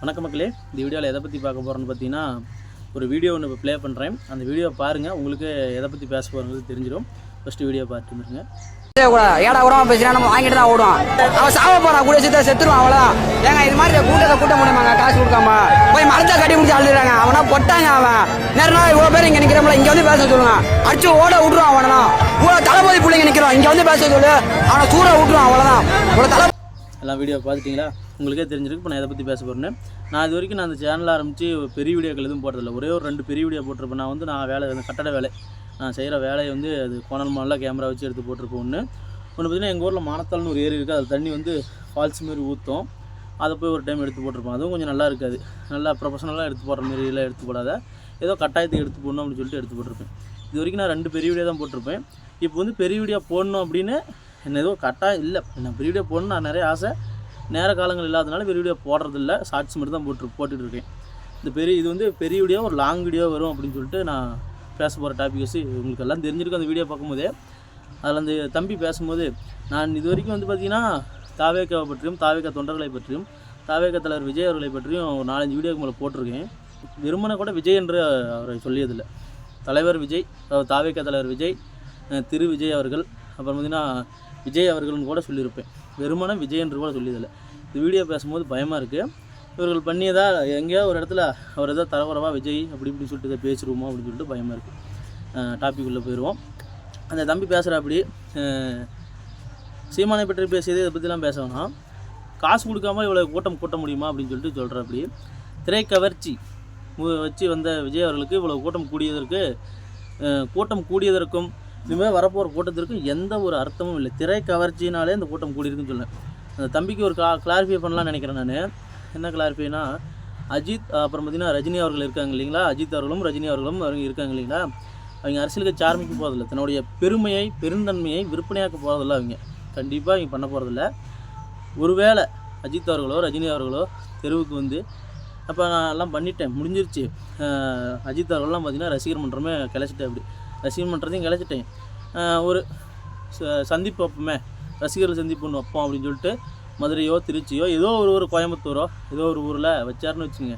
வணக்கம் மக்களே, இந்த வீடியோவில் எதை பற்றி பார்க்க போகிறோன்னு பார்த்தீங்கன்னா, ஒரு வீடியோ ஒன்று இப்போ ப்ளே பண்ணுறேன். அந்த வீடியோவை பாருங்கள், உங்களுக்கு எதை பற்றி பேச போகிறது தெரிஞ்சிடும். ஃபஸ்ட்டு வீடியோ பார்த்துட்டு இருந்துருங்க. ஏடா உரமா பேசுறா, நம்ம வாங்கிட்டு தான் ஓடுவோம். அவன் சாவ போறான், கூட சேர்த்து செத்துருவான், அவ்வளோதான். ஏங்க இது மாதிரி கூட்டத்தை கூட்ட முடியுமாங்க? காசு கொடுக்காம போய் மரத்தை கட்டி முடிச்சு அழுதுறாங்க. அவனா பொட்டாங்க. அவன் நேரம் இவ்வளோ பேர் இங்கே நிற்கிறோம்ல, இங்கே வந்து பேச சொல்லுங்க. அடிச்சு ஓட விட்டுருவான். அவனா இவ்வளோ தளபதி பிள்ளைங்க நிற்கிறோம், இங்கே வந்து பேச சொல்லு. அவனை சூற விட்டுருவான், அவ்வளோதான். இவ்வளோ தலை எல்லாம் வீடியோ பார்த்துட்டிங்களா? உங்களுக்கே தெரிஞ்சிருக்கு இப்போ நான் எதை பற்றி பேச போகிறேன்னு. நான் இது வரைக்கும் அந்த சேனல் ஆரம்பித்து பெரிய வீடியோக்கள் எதுவும் போட்டதில்லை. ஒரே ஒரு 2 பெரிய வீடியோ போட்டிருப்பேன். நான் வேலை, அந்த கட்டட வேலை, நான் செய்கிற வேலையை அது கோணல் மாலில் கேமரா வச்சு எடுத்து போட்டிருப்பேன். ஒன்று பார்த்திங்கன்னா, எங்கள் ஊரில் மானத்தால்னு ஒரு ஏரி இருக்குது. அது தண்ணி ஃபால்ஸ் மாரி ஊற்றும். அதை போய் ஒரு டைம் எடுத்து போட்டிருப்போம். அதுவும் கொஞ்சம் நல்லா இருக்காது. நல்லா ப்ரொஃபஷனலாக எடுத்து போடுற மாரிலாம் எடுத்து போடாத, ஏதோ கட்டாயத்துக்கு எடுத்து போடணும் அப்படின்னு சொல்லிட்டு எடுத்து போட்டிருப்பேன். இது வரைக்கும் நான் 2 பெரிய வீடியோ தான் போட்டிருப்பேன். இப்போ பெரிய வீடியோ போடணும் அப்படின்னு என்ன ஏதோ கட்டாயம் இல்லை. நான் பெரிய வீடியோ போடணும் நான் நிறைய ஆசை, நேர காலங்கள் இல்லாதனால பெரிய வீடியோ போடுறதில்ல. ஷார்ட்ஸ் மட்டும் தான் போட்டுட்டு இருக்கேன். இது பெரிய வீடியோ, ஒரு லாங் வீடியோ வரும் அப்படின்னு சொல்லிட்டு நான் பேச போகிற டாபிக்ஸ் உங்களுக்கு எல்லாம் தெரிஞ்சிருக்கும். அந்த வீடியோ பார்க்கும்போதே அதில் அந்த தம்பி பேசும்போது, நான் இது வரைக்கும் பார்த்திங்கன்னா தாவேக்காவை பற்றியும், தாவேக்கா தொண்டர்களை பற்றியும், தாவேக்கா தலைவர் விஜய் அவர்களை பற்றியும் ஒரு 4-5 வீடியோக்கு மேலே போட்டிருக்கேன். வெறுமனை கூட விஜய் என்று அவரை சொல்லியதில்லை. தலைவர் விஜய், தாவேக்கா தலைவர் விஜய், திரு விஜய் அவர்கள், அப்புறம் பார்த்திங்கன்னா விஜய் அவர்கள்னு கூட சொல்லியிருப்பேன். வெறுமனை விஜய் என்று கூட சொல்லியதில்லை. இந்த வீடியோ பேசும்போது பயமாக இருக்குது. இவர்கள் பண்ணியதா எங்கேயோ ஒரு இடத்துல அவர் எதாவது தரக்குறவா விஜய் அப்படி இப்படி சொல்லிட்டு இதை பேசிடுவோமோ அப்படின்னு சொல்லிட்டு பயமாக இருக்குது. டாபிக் உள்ளே போயிடுவோம். அந்த தம்பி பேசுகிற அப்படி சீமானை பற்றி பேசியது, இதை பற்றிலாம் பேசணும்னா காசு கொடுக்காம இவ்வளோ கூட்டம் கூட்ட முடியுமா அப்படின்னு சொல்லிட்டு சொல்கிற அப்படி திரைக்கவர்ச்சி வச்சு வந்த விஜய் அவர்களுக்கு இவ்வளோ கூட்டம் கூடியதற்கும் இனிமேல் வரப்போகிற கூட்டத்திற்கும் எந்த ஒரு அர்த்தமும் இல்லை. திரை கவர்ச்சினாலே இந்த கூட்டம் கூடியிருக்குன்னு சொல்லேன். அந்த தம்பிக்கு ஒரு கிளாரிஃபை பண்ணலாம்னு நினைக்கிறேன். நான் என்ன கிளாரிஃபைனா, அஜித் அப்புறம் பார்த்திங்கன்னா ரஜினி அவர்கள் இருக்காங்க இல்லைங்களா, அஜித் அவர்களும் ரஜினி அவர்களும் அவங்க இருக்காங்க இல்லைங்களா, அவங்க அரசியல் கட்சி ஆரம்பிக்க போகிறதில்ல. தன்னுடைய பெருமையை பெருந்தன்மையை விற்பனையாக்க போகிறதில்ல. அவங்க கண்டிப்பாக அவங்க பண்ண போகிறதில்ல. ஒருவேளை அஜித் அவர்களோ ரஜினி அவர்களோ தெருவுக்கு அப்போ நான் எல்லாம் பண்ணிட்டேன், முடிஞ்சிருச்சு, அஜித் அவர்கள்லாம் பார்த்திங்கன்னா ரசிகர் மன்றமே கிளச்சிட்டேன். அப்படி ரசிகர் மன்றத்தையும் கிளச்சிட்டேன். ஒரு சந்திப்பு வைப்போமே, ரசிகர்கள் சந்திப்பு ஒன்று வைப்போம் அப்படின்னு சொல்லிட்டு மதுரையோ திருச்சியோ ஏதோ ஒரு கோயம்புத்தூரோ ஏதோ ஒரு ஊரில் வச்சாருன்னு வச்சுங்க,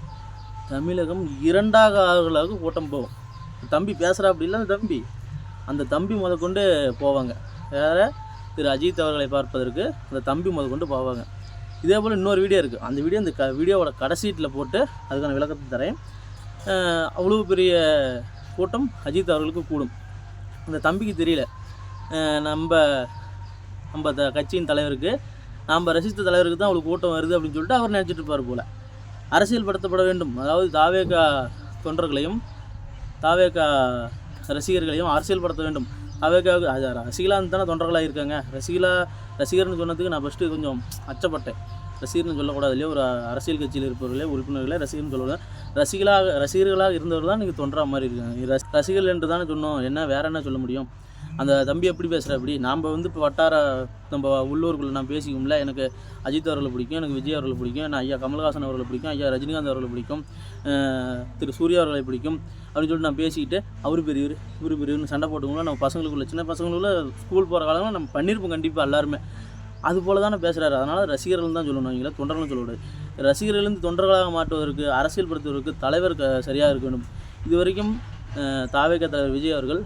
தமிழகம் 2 கூட்டம் போகும். தம்பி பேசுகிறா அப்படி இல்லை, அந்த தம்பி முதற்கொண்டு போவாங்க. வேறு திரு அஜித் அவர்களை பார்ப்பதற்கு அந்த தம்பி முதற்கொண்டு போவாங்க. இதே போல் இன்னொரு வீடியோ இருக்குது. அந்த வீடியோ வீடியோவோட கடைசீட்டில் போட்டு அதுக்கான விளக்கத்தை தரேன். அவ்வளோ பெரிய கூட்டம் அஜித் அவர்களுக்கு கூடும். அந்த தம்பிக்கு தெரியல, நம்ம கட்சியின் தலைவருக்கு, நாம் ரசித்த தலைவருக்கு தான் அவ்வளோ கூட்டம் வருது அப்படின்னு சொல்லிட்டு அவர் நினச்சிட்டு இருப்பார் போல். அரசியல் படுத்தப்பட வேண்டும், அதாவது தாவேக்கா தொண்டர்களையும் தாவேக்கா ரசிகர்களையும் அரசியல் படுத்த வேண்டும். தாவேக்காவுக்கு ரசிகலாக தானே தொண்டர்களாக இருக்காங்க. ரசிகர்னு சொன்னதுக்கு நான் ஃபஸ்ட்டு கொஞ்சம் அச்சப்பட்டேன். ரசிகர்னு சொல்லக்கூடாது இல்லையா, ஒரு அரசியல் கட்சியில் இருப்பவர்களே உறுப்பினர்களே ரசிகர்னு சொல்லுவேன். ரசிகர்களாக இருந்தவர் தான் நீங்கள் தொண்டரா மாதிரி இருக்காங்க. ரசிகர்கள் என்று தானே சொன்னோம், என்ன வேறு என்ன சொல்ல முடியும். அந்த தம்பி எப்படி பேசுகிற அப்படி, நாம் இப்போ வட்டார நம்ம உள்ளூருக்குள்ளே நான் பேசிக்கும்ல, எனக்கு அஜித் அவர்களை பிடிக்கும், எனக்கு விஜய் அவர்களை பிடிக்கும், நான் ஐயா கமல்ஹாசன் அவர்களை பிடிக்கும், ஐயா ரஜினிகாந்த் அவர்களை பிடிக்கும், திரு சூர்யா அவர்களை பிடிக்கும் அப்படின்னு சொல்லிட்டு நான் பேசிக்கிட்டு அவர் பெரியவர்னு சண்டை போட்டுக்கோங்களா. நம்ம பசங்களுக்குள்ள சின்ன பசங்களுக்குள்ள ஸ்கூல் போகிற காலங்களில் நம்ம பண்ணியிருப்போம் கண்டிப்பாக எல்லாருமே. அது போல் தானே பேசுகிறாரு. அதனால் ரசிகர்கள் தான் சொல்லணும், அவங்கள தொண்டர்களும் சொல்லக்கூடாது. ரசிகர்கள்லேருந்து தொண்டர்களாக மாற்றுவதற்கு, அரசியல் படுத்துவதற்கு தலைவர் சரியாக இருக்க வேண்டும். இது வரைக்கும் தாவேக்கா தலைவர் விஜய் அவர்கள்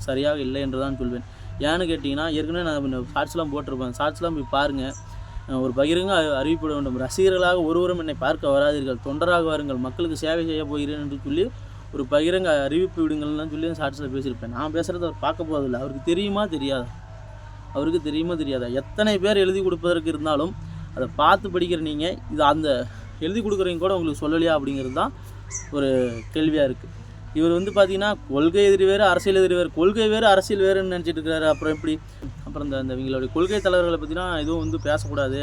சரியாக இல்லை என்று தான் சொல்வேன். ஏன்னு கேட்டிங்கன்னா, ஏற்கனவே நான் ஷார்ட்ஸ்லாம் போட்டிருப்பேன். ஷார்ட்ஸ்லாம் போய் பாருங்கள். ஒரு பகிரங்க அறிவிப்பட வேண்டும், ரசிகர்களாக ஒருவரும் என்னை பார்க்க வராதீர்கள், தொண்டராக வாருங்கள், மக்களுக்கு சேவை செய்ய போகிறேன் என்று சொல்லி ஒரு பகிரங்க அறிவிப்பு விடுங்கள்லாம் சொல்லி ஷார்ட்ஸில் பேசியிருப்பேன். நான் பேசுகிறது அவர் பார்க்க போவதில்லை. அவருக்கு தெரியுமா தெரியாதா, எத்தனை பேர் எழுதி கொடுப்பதற்கு இருந்தாலும் அதை பார்த்து படிக்கிற நீங்கள் இது அந்த எழுதி கொடுக்குறவங்க கூட உங்களுக்கு சொல்லலையா அப்படிங்கிறது தான் ஒரு கேள்வியாக இருக்குது. இவர் பார்த்திங்கன்னா கொள்கை எதிரி வேறு, அரசியல் எதிரி வேறு, கொள்கை வேறு அரசியல் வேறுன்னு நினச்சிட்டு இருக்கிறாரு. அப்புறம் எப்படி இந்த இவங்களுடைய கொள்கை தலைவர்களை பற்றினா எதுவும் பேசக்கூடாது,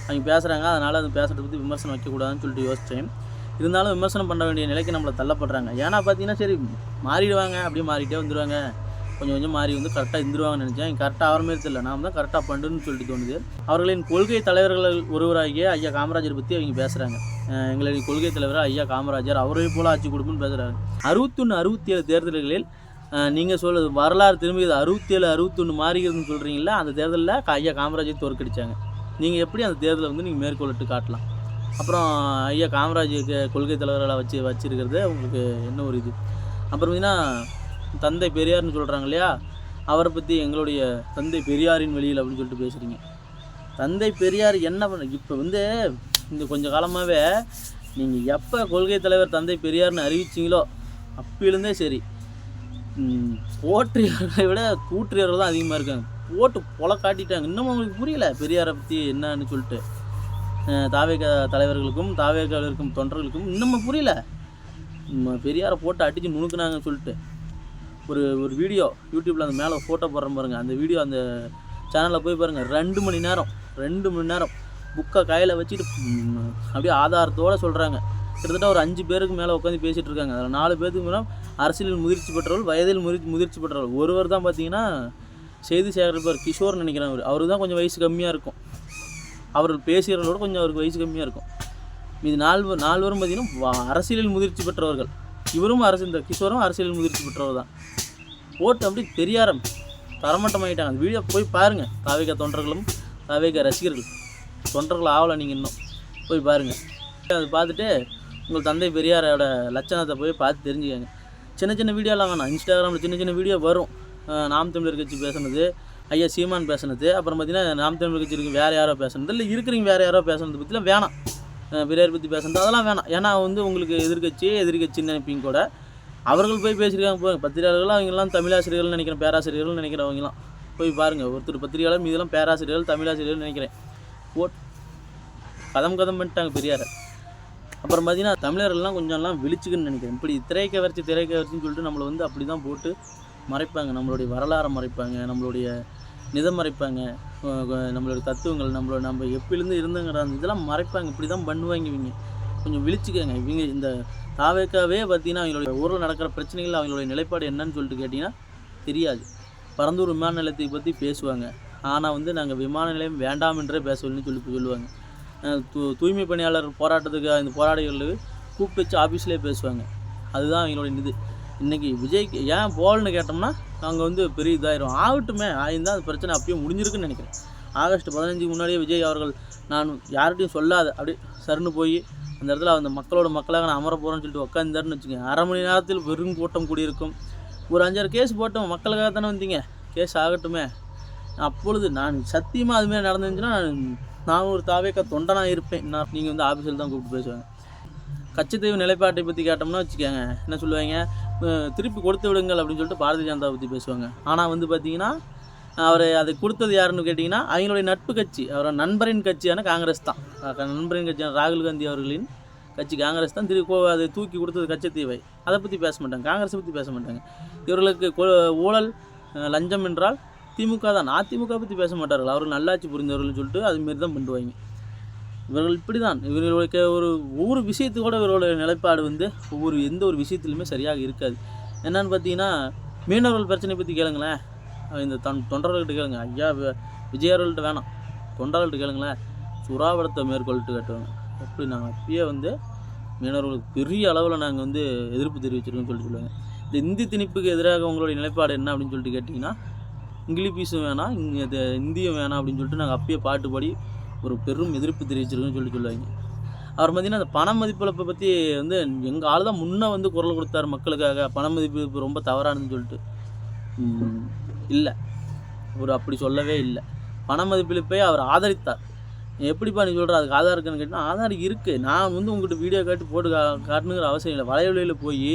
அவங்க பேசுகிறாங்க, அதனால் அது பேசுகிறத பற்றி விமர்சனம் வைக்கக்கூடாதுன்னு சொல்லிட்டு யோசித்தேன். இருந்தாலும் விமர்சனம் பண்ண வேண்டிய நிலைக்கு நம்மளை தள்ளப்படுறாங்க. ஏன்னா பார்த்திங்கன்னா சரி மாறிடுவாங்க, அப்படியே மாறிட்டே வந்துடுவாங்க, கொஞ்சம் மாறி கரெக்டாக இருந்துருவாங்கன்னு நினச்சேன். கரெக்டாக ஆகிற மாதிரி தெரியல, நாம் தான் கரெக்டாக பண்ணுன்னு சொல்லிட்டு தோணுது. அவர்களின் கொள்கை தலைவர்கள் ஒருவராகிய ஐயா காமராஜர் பற்றி அவங்க பேசுகிறாங்க. எங்களின் கொள்கை தலைவராக ஐயா காமராஜர் அவரை போல் ஆட்சி கொடுப்புன்னு பேசுகிறாங்க. 67 தேர்தல்களில் நீங்கள் சொல்லுது வரலாறு திரும்பியது 67-61 மாறிக்கிறதுன்னு சொல்கிறீங்களா, அந்த தேர்தலில் ஐயா காமராஜர் தோற்கடித்தாங்க. நீங்கள் எப்படி அந்த தேர்தலை நீங்கள் மேற்கொள்ளிட்டு காட்டலாம்? அப்புறம் ஐயா காமராஜுக்கு கொள்கை தலைவர்களை வச்சுருக்கிறது உங்களுக்கு என்ன ஒரு இது. அப்புறம் பார்த்திங்கன்னா தந்தை பெரியார்னு சொல்கிறாங்க இல்லையா, அவரை பற்றி எங்களுடைய தந்தை பெரியாரின் வழியில் அப்படின்னு சொல்லிட்டு பேசுகிறீங்க. தந்தை பெரியார் என்ன பண்ண இப்போ வந்து இந்த கொஞ்சம் காலமாகவே நீங்கள் எப்போ கொள்கை தலைவர் தந்தை பெரியார்னு அறிவிச்சிங்களோ அப்பிலிருந்தே சரி, போற்றியவர்களை விட தூற்றியவர்கள் தான் அதிகமாக இருக்காங்க. போட்டு பொலை காட்டிட்டாங்க. இன்னமும் அவங்களுக்கு புரியல பெரியாரை பற்றி என்னன்னு சொல்லிட்டு. தாவேக தலைவர்களுக்கும் தாவேகாவில் இருக்கும் தொண்டர்களுக்கும் இன்னமும் புரியல. பெரியாரை போட்டு அடித்து நுணுக்குனாங்கன்னு சொல்லிட்டு ஒரு வீடியோ யூடியூப்பில் அந்த மேலே ஃபோட்டோ போடுறேன் பாருங்கள். அந்த வீடியோ அந்த சேனலில் போய் பாருங்கள். 2 மணி நேரம் புக்கை கையில் வச்சுட்டு அப்படியே ஆதாரத்தோடு சொல்கிறாங்க. கிட்டத்தட்ட ஒரு 5 பேருக்கு மேலே உட்காந்து பேசிகிட்டு இருக்காங்க. அதில் 4 பேருக்கு மேலே அரசியலில் முதிர்ச்சி பெற்றவர்கள், வயதில் முதிர்ச்சி பெற்றவர்கள். ஒருவர் தான் பார்த்தீங்கன்னா செய்தி சேகரிப்பார் கிஷோர்னு நினைக்கிறேன். அவருக்கு தான் கொஞ்சம் வயசு கம்மியாக இருக்கும். அவர்கள் பேசுகிறவர்களோட கொஞ்சம் அவருக்கு வயசு கம்மியாக இருக்கும். இது 4 பேரும் பார்த்தீங்கன்னா அரசியலில் முதிர்ச்சி பெற்றவர்கள். இவரும் இந்த கிஷோரும் அரசியலில் முதிர்ச்சி பெற்றவர் தான். போட்டு அப்படி பெரியாரம் தரமட்டமாகிட்டாங்க. அந்த வீடியோ போய் பாருங்கள். தாவேக தொண்டர்களும் தாவேக ரசிகர்கள், தொண்டர்கள் ஆகலை நீங்கள் இன்னும் போய் பாருங்கள். அதை பார்த்துட்டு உங்கள் தந்தை பெரியாரோட லட்சணத்தை போய் பார்த்து தெரிஞ்சுக்கங்க. சின்ன வீடியோலாம் வேணாம். இன்ஸ்டாகிராமில் சின்ன வீடியோ வரும். நாம் தமிழர் கட்சி பேசுனது, ஐயா சீமான் பேசுனது, அப்புறம் பார்த்தீங்கன்னா நாம் தமிழர் கட்சி இருக்கு வேறு யாரோ பேசுனது, இல்லை இருக்கிறீங்க வேறு யாரோ பேசுனது பற்றிலாம் வேணாம். பெரியார் பற்றி பேசுனது அதெல்லாம் வேணாம். ஏன்னா வந்து உங்களுக்கு எதிர்கட்சின்னு நினைப்பீங்க கூட. அவர்கள் போய் பேசியிருக்காங்க. போய் பத்திரிகையாளர்கள் அவங்கெல்லாம் தமிழாசிரியர்கள் நினைக்கிறேன், பேராசிரியர்கள் நினைக்கிறவங்களாம் போய் பாருங்கள். ஒருத்தர் பத்திரிகையாளர் மீதெல்லாம் பேராசிரியர்கள் தமிழாசிரியர்கள் நினைக்கிறேன். கதம் பண்ணிட்டாங்க பெரியாரை. அப்புறம் பார்த்தீங்கன்னா தமிழர்கள்லாம் கொஞ்சம்லாம் விழிச்சுக்குன்னு நினைக்கிறேன். இப்படி திரைக்கவர்ச்சின்னு சொல்லிட்டு நம்மளை வந்து அப்படி தான் போட்டு மறைப்பாங்க. நம்மளுடைய வரலாறை மறைப்பாங்க, நம்மளுடைய நிதம் மறைப்பாங்க, நம்மளுடைய தத்துவங்கள், நம்ம எப்பயிலேருந்து இருந்துங்கிற அந்த இதெல்லாம் மறைப்பாங்க. இப்படி தான் பண்ணுவாங்க இவங்க. கொஞ்சம் விழிச்சுக்கங்க. இவங்க இந்த தாவேக்காவே பார்த்தீங்கன்னா அவங்களுடைய ஊரில் நடக்கிற பிரச்சனைகள் அவங்களுடைய நிலைப்பாடு என்னன்னு சொல்லிட்டு கேட்டிங்கன்னா தெரியாது. பரந்தூர் விமான நிலையத்தை பற்றி பேசுவாங்க. ஆனால் வந்து நாங்கள் விமான நிலையம் வேண்டாம் என்றே பேசவில்லைன்னு சொல்லுவாங்க. தூய்மை பணியாளர் போராட்டத்துக்கு இந்த போராளிகளுக்கு கூப்பிட்டு வச்சு ஆஃபீஸ்லேயே பேசுவாங்க. அதுதான் அவங்களுடைய இது. இன்றைக்கி விஜய்க்கு ஏன் போகலன்னு கேட்டோம்னா அங்கே வந்து பெரிய இதாயிரும். ஆகட்டுமே, ஆயிருந்தால் அது பிரச்சனை அப்பயே முடிஞ்சிருக்குன்னு நினைக்கிறேன். ஆகஸ்ட் 15 முன்னாடியே விஜய் அவர்கள் நான் யார்கிட்டையும் சொல்லாத அப்படியே சருன்னு போய் அந்த இடத்துல அந்த மக்களாக நான் அமர போகிறேன்னு சொல்லிட்டு உட்காந்தாருன்னு வச்சுக்கோங்க. 1/2 மணி நேரத்தில் வெறும் கூட்டம் கூடியிருக்கும். ஒரு 5-6 கேஸ் போட்டோம். மக்களுக்காக தானே வந்தீங்க, கேஸ் ஆகட்டுமே. அப்பொழுது நான் சத்தியமாக அதுமாதிரி நடந்துச்சுன்னா நான் ஒரு தாவேக்கா தொண்டனாக இருப்பேன். நீங்கள் வந்து ஆஃபீஸில் தான் கூப்பிட்டு பேசுவாங்க. கட்சித்தீவு நிலைப்பாட்டை பற்றி கேட்டோம்னா வச்சுக்கோங்க, என்ன சொல்லுவாங்க, திருப்பி கொடுத்து விடுங்கள் அப்படின்னு சொல்லிட்டு பாரதிய ஜனதா பற்றி பேசுவாங்க. ஆனால் வந்து பார்த்தீங்கன்னா அவர் அதை கொடுத்தது யாருன்னு கேட்டிங்கன்னா அவங்களுடைய நட்பு கட்சி, அவரோட நண்பரின் கட்சியான காங்கிரஸ் தான். நண்பரின் கட்சியான ராகுல் காந்தி அவர்களின் கட்சி காங்கிரஸ் தான். அதை தூக்கி கொடுத்தது கட்சித்தீவை. அதை பற்றி பேச மாட்டாங்க, காங்கிரஸை பற்றி பேச மாட்டாங்க. இவர்களுக்கு ஊழல் லஞ்சம் என்றால் திமுக தான். அதிமுக பற்றி பேச மாட்டார்கள். அவர்கள் நல்லாட்சி புரிந்தவர்கள்னு சொல்லிட்டு அதுமாரி தான் பண்ணுவாங்க. இவர்கள் இப்படி தான். இவர்களுக்கு ஒவ்வொரு விஷயத்துக்கு கூட இவர்களுடைய நிலைப்பாடு வந்து எந்த ஒரு விஷயத்துலையுமே சரியாக இருக்காது. என்னன்னு பார்த்தீங்கன்னா மீனவர்கள் பிரச்சனை பற்றி கேளுங்களேன். இந்த தொண்டர்கள்கிட்ட கேளுங்க. ஐயா விஜயர்கள்ட்ட வேணாம், தொண்டர்கள்ட்ட கேளுங்களேன். சுறாவளத்தை மேற்கொள்ளிட்டு காட்டுவாங்க. அப்படி நாங்கள் அப்பயே வந்து மீனவர்களுக்கு பெரிய அளவில் நாங்கள் வந்து எதிர்ப்பு தெரிவிச்சிருக்கோன்னு சொல்லுவாங்க. இந்த இந்தி திணிப்புக்கு எதிராக உங்களுடைய நிலைப்பாடு என்ன அப்படின்னு சொல்லிட்டு கேட்டிங்கன்னா இங்கிலீஷும் வேணாம், இது இந்தியும் வேணாம் அப்படின்னு சொல்லிட்டு நாங்கள் அப்பயே பாட்டு பாடி ஒரு பெரும் எதிர்ப்பு தெரிவிச்சிருக்கோன்னு சொல்லுவாங்க. அவர் பார்த்திங்கன்னா அந்த பண மதிப்பிழப்பை பற்றி வந்து எங்கள் ஆள் தான் முன்னே வந்து குரல் கொடுத்தார் மக்களுக்காக. பண மதிப்பிழப்பு ரொம்ப தவறானதுன்னு சொல்லிட்டு இல்லை, அவர் அப்படி சொல்லவே இல்லை. பண மதிப்பிழப்பை அவர் ஆதரித்தார். எப்படிப்பா நீ சொல்கிற அதுக்கு ஆதார் இருக்குன்னு கேட்டால் ஆதார் இருக்குது. நான் வந்து உங்கள்கிட்ட வீடியோ காட்டி போட்டு காட்டணுங்கிற அவசியம் இல்லை. வலைவழியில் போய்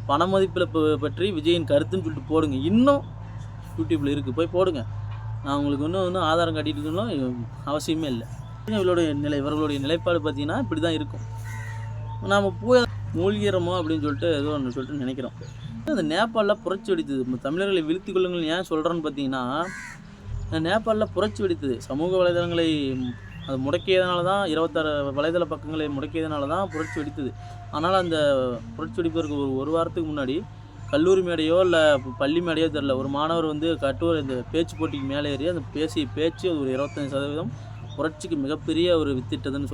பண மதிப்பிழப்பு பற்றி விஜயின் கருத்துன்னு சொல்லிட்டு போடுங்க. இன்னும் யூடியூப்பில் இருக்குது, போய் போடுங்க. நான் உங்களுக்கு இன்னும் ஆதாரம் காட்டிட்டு அவசியமே இல்லை. இவர்களுடைய நிலைப்பாடு பார்த்திங்கன்னா இப்படி தான் இருக்கும். நாம் போய் மூழ்கிறோமோ அப்படின்னு சொல்லிட்டு ஏதோ ஒன்று சொல்லிட்டு நினைக்கிறோம். அந்த நேபாளில் புரட்சி வெடித்தது. தமிழர்களை வீழ்த்தி கொள்ளுங்கள் ஏன் சொல்கிறேன்னு பார்த்தீங்கன்னா நேபாளில் புரட்சி வெடித்தது. சமூக வலைதளங்களை அது முடக்கியதுனால தான், 26 வலைதள பக்கங்களை முடக்கியதுனால தான் புரட்சி வெடித்தது. ஆனால் அந்த புரட்சி வெடிப்பதற்கு ஒரு வாரத்துக்கு முன்னாடி கல்லூரி மேடையோ இல்லை பள்ளி மேடையோ தெரில, ஒரு மாணவர் வந்து இந்த பேச்சு போட்டிக்கு மேலே ஏறி அந்த பேச்சு ஒரு 25% புரட்சிக்கு மிகப்பெரிய ஒரு வித்திட்டதுன்னு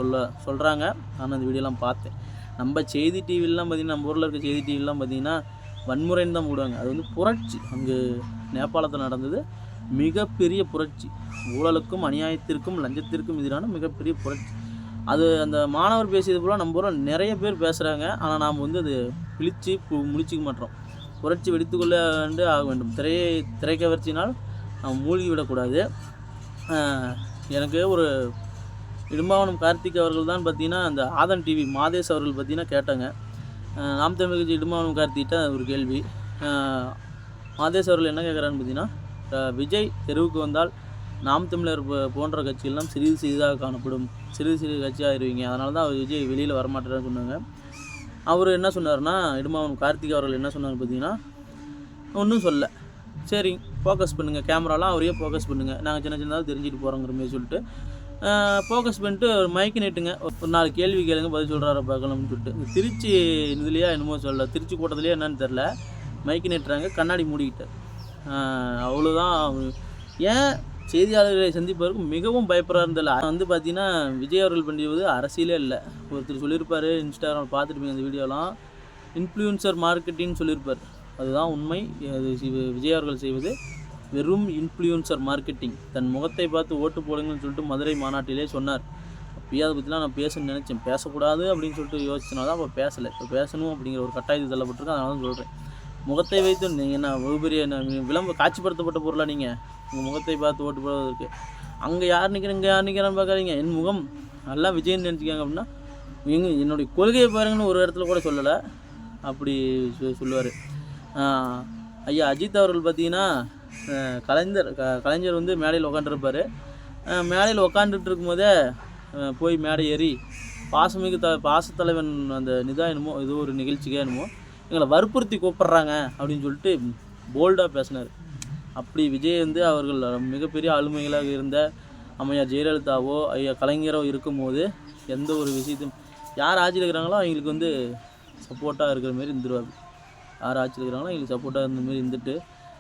சொல்கிறாங்க. நான் அந்த வீடியோலாம் பார்த்தேன். நம்ம செய்தி டிவிலாம் பார்த்திங்கன்னா, நம்ம ஊரில் இருக்க செய்தி டிவிலாம் பார்த்திங்கன்னா வன்முறைன்னு தான் போடுவாங்க. அது வந்து புரட்சி. அங்கே நேபாளத்தில் நடந்தது மிகப்பெரிய புரட்சி. ஊழலுக்கும் அநியாயத்திற்கும் லஞ்சத்திற்கும் எதிரான மிகப்பெரிய புரட்சி. அது அந்த மாணவர் பேசியது போல் நம்ம ஊரில் நிறைய பேர் பேசுகிறாங்க. ஆனால் நாம் வந்து அது பிழிச்சு முழிச்சிக்க மாட்டோம். புரட்சி வெடித்துக்கொள்ள ஆக வேண்டும். திரைக்கவர்ச்சினால் நாம் மூழ்கி விடக்கூடாது. எனக்கு ஒரு இடும்பாவனம் கார்த்திக் அவர்கள் தான் பார்த்தீங்கன்னா அந்த ஆதன் டிவி மாதேஷ் அவர்கள் பார்த்தீங்கன்னா கேட்டாங்க. நாம் தமிழ் கட்சி இடும்பாவனம் கார்த்திகிட்ட ஒரு கேள்வி. மாதேஷ் அவர்கள் என்ன கேட்குறான்னு பார்த்தீங்கன்னா, விஜய் தெருவுக்கு வந்தால் நாம் தமிழர் போன்ற கட்சிகள்லாம் சிறிது சிறிதாக காணப்படும், சிறிது கட்சியாக ஆயிடுவீங்க, அதனால தான் அவர் விஜய் வெளியில் வரமாட்டேன்னு சொன்னாங்க. அவர் என்ன சொன்னார்னா, இடும்பாவனம் கார்த்திக் அவர்கள் என்ன சொன்னார் பார்த்தீங்கன்னா, ஒன்றும் சொல்ல, சரி ஃபோக்கஸ் பண்ணுங்கள், கேமராலாம் அவரையே ஃபோக்கஸ் பண்ணுங்கள், நாங்கள் சின்ன சின்னதாக தெரிஞ்சுட்டு போகிறோங்கிற மாதிரி சொல்லிட்டு ஃபோக்கஸ் பண்ணிட்டு ஒரு மைக்கு நீட்டுங்க, ஒரு 4 கேள்வி கேளுங்க, பதில் சொல்கிறார பார்க்கலாம்னு சொல்லிட்டு. திருச்சி இதுலையா என்னமோ சொல்ல, திருச்சி கூட்டத்துலேயே என்னன்னு தெரில, மைக்கு நீட்டுறாங்க, கண்ணாடி மூடிக்கிட்டார். அவ்வளோதான். ஏன் செய்தியாளர்களை சந்திப்பதற்கு மிகவும் பயப்படாக இருந்ததில்ல. வந்து பார்த்தீங்கன்னா விஜய் அவர்கள் பண்ணுவது அரசியலே இல்லை. ஒருத்தர் சொல்லியிருப்பார், இன்ஸ்டாகிராம் பார்த்துருப்பீங்க அந்த வீடியோலாம், இன்ஃப்ளூயன்சர் மார்க்கெட்டிங்னு சொல்லியிருப்பார். அதுதான் உண்மை. அது விஜய் அவர்கள் செய்வது வெறும் இன்ஃப்ளூயன்சர் மார்க்கெட்டிங். தன் முகத்தை பார்த்து ஓட்டு போடுங்கன்னு சொல்லிட்டு மதுரை மாநாட்டிலே சொன்னார். அப்பயே அதை பற்றிலாம் நான் பேசணும்னு நினச்சேன், பேசக்கூடாது அப்படின்னு சொல்லிட்டு யோசிச்சனால தான் அப்போ பேசலை. இப்போ பேசணும் அப்படிங்கிற ஒரு கட்டாயத்தில் தள்ளப்பட்டிருக்கேன். அதனால தான் சொல்கிறேன். முகத்தை வைத்து நீங்கள் என்ன பெரிய காட்சிப்படுத்தப்பட்ட பொருளாக நீங்கள் உங்கள் முகத்தை பார்த்து ஓட்டு போடுவதற்கு அங்கே யார் நிற்கிறேன் இங்கே யார் நிற்கிறான்னு பார்க்காதீங்க. என் முகம் நல்லா விஜய்ன்னு நினச்சிக்காங்க அப்படின்னா என்னுடைய கொள்கையை பாருங்கன்னு ஒரு இடத்துல கூட சொல்லலை. அப்படி சொல்லுவார். ஐயா அஜித் அவர்கள் பார்த்தீங்கன்னா கலைஞர் வந்து மேடையில் உட்காந்துருப்பார். மேடையில் உட்காந்துட்டு இருக்கும்போதே போய் மேடை ஏறி பாசத்தலைவன் அந்த என்னமோ ஏதோ ஒரு நிகழ்ச்சிக்கே என்னமோ எங்களை வற்புறுத்தி கூப்பிட்றாங்க அப்படின்னு சொல்லிட்டு போல்டாக பேசினார். அப்படி விஜய் வந்து அவர்கள் மிகப்பெரிய ஆளுமைகளாக இருந்த அம்மையார் ஜெயலலிதாவோ ஐயா கலைஞரோ இருக்கும்போது எந்த ஒரு விஷயத்தையும் யார் ஆட்சியில் இருக்கிறாங்களோ அவங்களுக்கு வந்து சப்போர்ட்டாக இருக்கிற மாரி இருந்துருவார். யார் ஆட்சியில் இருக்கிறாங்களோ அவங்களுக்கு சப்போர்ட்டாக இருந்த மாரி இருந்துட்டு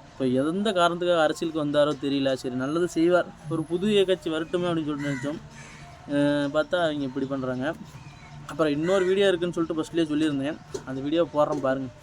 இப்போ எந்த காரணத்துக்காக அரசியலுக்கு வந்தாரோ தெரியல. சரி நல்லது செய்வார், ஒரு புது கட்சி வரட்டுமே அப்படின்னு சொல்லிட்டு நினச்சோம். பார்த்தா அவங்க இப்படி பண்ணுறாங்க. அப்புறம் இன்னொரு வீடியோ இருக்குன்னு சொல்லிட்டு ஃபஸ்ட்லேயே சொல்லியிருந்தேன், அந்த வீடியோ போடுறேன் பாருங்கள்.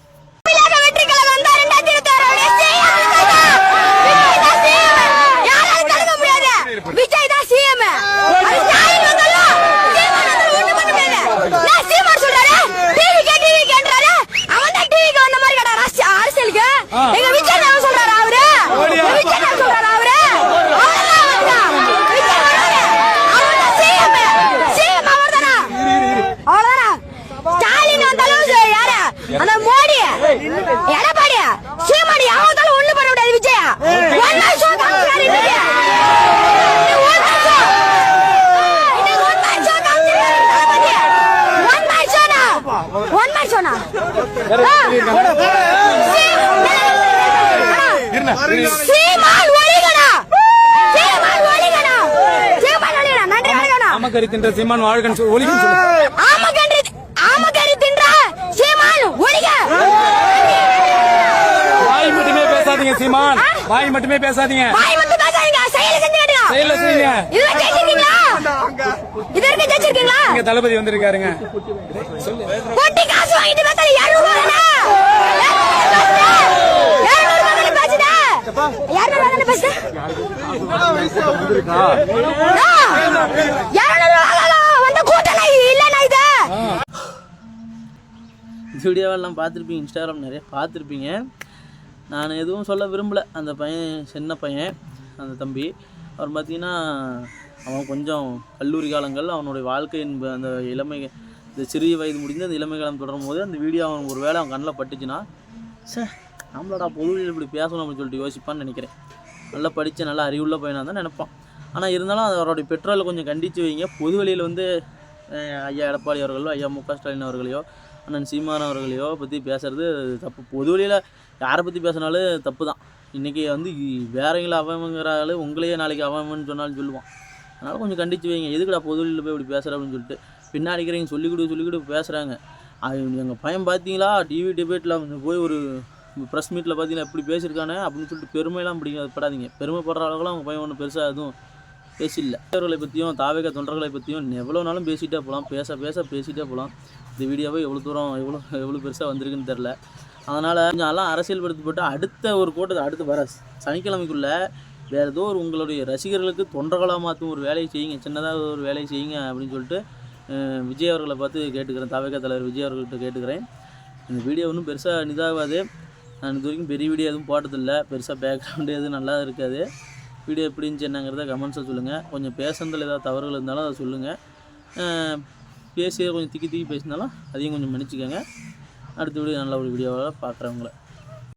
ஆமகரித்தின்ற சீமான் வாழ்கன் ஒளிகன் சொல்லு. வாய் மட்டுமே பேசாதீங்க சீமான், வாய் மட்டுமே பேசாதீங்க, செயல செய்யுங்க. இங்க தளபதி வந்திருக்காருங்க. சொல்லு. வீடியோவெல்லாம் பார்த்துருப்பீங்க, இன்ஸ்டாகிராம் நிறைய பார்த்துருப்பீங்க. நான் எதுவும் சொல்ல விரும்பலை. அந்த பையன் சின்ன பையன், அந்த தம்பி அவர் பார்த்திங்கன்னா அவன் கொஞ்சம் கல்லூரி காலங்கள் அவனுடைய வாழ்க்கையின் அந்த இந்த சிறிய வயது முடிந்து அந்த இளமை காலம் தொடரும் போது அந்த வீடியோ அவன் ஒரு வேளை அவன் கண்ணில் பட்டுச்சுன்னா நம்மளோட பொதுவெளியில் இப்படி பேசணும் அப்படின்னு சொல்லிட்டு யோசிப்பான்னு நினைக்கிறேன். நல்லா படித்த நல்லா அறிவுள்ள பையனாக தான் நினைப்பான். ஆனால் இருந்தாலும் அவருடைய பெற்றோரை கொஞ்சம் கண்டித்து வைங்க. பொதுவெளியில் வந்து ஐயா எடப்பாடி அவர்களோ ஐயா முக ஸ்டாலின் அவர்களையோ அண்ணன் சீமான் அவர்களையோ பற்றி பேசுகிறது தப்பு. பொதுவெளியில் யாரை பற்றி பேசினாலும் தப்பு தான். இன்றைக்கி வந்து வேறவங்களை அவங்கிறாள், உங்களையே நாளைக்கு அவன்னு சொன்னாலும் சொல்லுவான். அதனால் கொஞ்சம் கண்டித்து வைங்க. எதுக்குடா பொதுவெளியில் போய் இப்படி பேசுகிற அப்படின்னு சொல்லிட்டு பின்னாடிக்கிறீங்க சொல்லிக்கிட்டு பேசுகிறாங்க. எங்கள் பையன் பார்த்தீங்களா டிவி டிபேட்டில் போய் ஒரு ப்ரெஸ் மீட்டில் பார்த்தீங்கன்னா எப்படி பேசியிருக்கானே அப்படின்னு சொல்லிட்டு பெருமையெல்லாம் படாதீங்க. பெருமைப்படுற அளவுக்குலாம் அவங்க பையன் ஒன்றும் பெருசாக எதுவும் பேசில்லை. தலைவர்களை பற்றியும் தாவேக தொண்டர்களை பற்றியும் எவ்வளோ நாளும் பேசிகிட்டே போகலாம், பேசிகிட்டே போகலாம். இந்த வீடியோவை எவ்வளோ தூரம் எவ்வளோ பெருசாக வந்திருக்குன்னு தெரில. அதனால் கொஞ்சம் எல்லாம் அரசியல் படுத்தப்பட்டு அடுத்த ஒரு கூட்டத்தை அடுத்து வர சனிக்கிழமைக்குள்ளே வேறு ஏதோ ஒரு உங்களுடைய ரசிகர்களுக்கு தொண்டர்களாக மாற்றும் ஒரு வேலையை செய்யுங்க, சின்னதாக ஒரு வேலையை செய்யுங்க அப்படின்னு சொல்லிட்டு விஜய் அவர்களை பார்த்து கேட்டுக்கிறேன், தாவேகா தலைவர் விஜய் அவர்கள்ட்ட கேட்டுக்கிறேன். இந்த வீடியோ ஒன்றும் பெருசாக இதாகாது. நான் இது வரைக்கும் பெரிய வீடியோ எதுவும் போட்டதில்லை, பெருசாக பேக்ரவுண்டு எதுவும் நல்லா இருக்காது. வீடியோ எப்படி இருந்துச்சு என்னங்கிறத கமெண்ட்ஸில் சொல்லுங்கள். கொஞ்சம் பேசுனதில் ஏதாவது தவறுகள் இருந்தாலும் அதை சொல்லுங்கள். பேசி கொஞ்சம் திக்கி பேசினாலும் அதையும் கொஞ்சம் மன்னிச்சுக்கோங்க. அடுத்த வீடியோ நல்ல ஒரு வீடியோவாக பார்க்குறவங்கள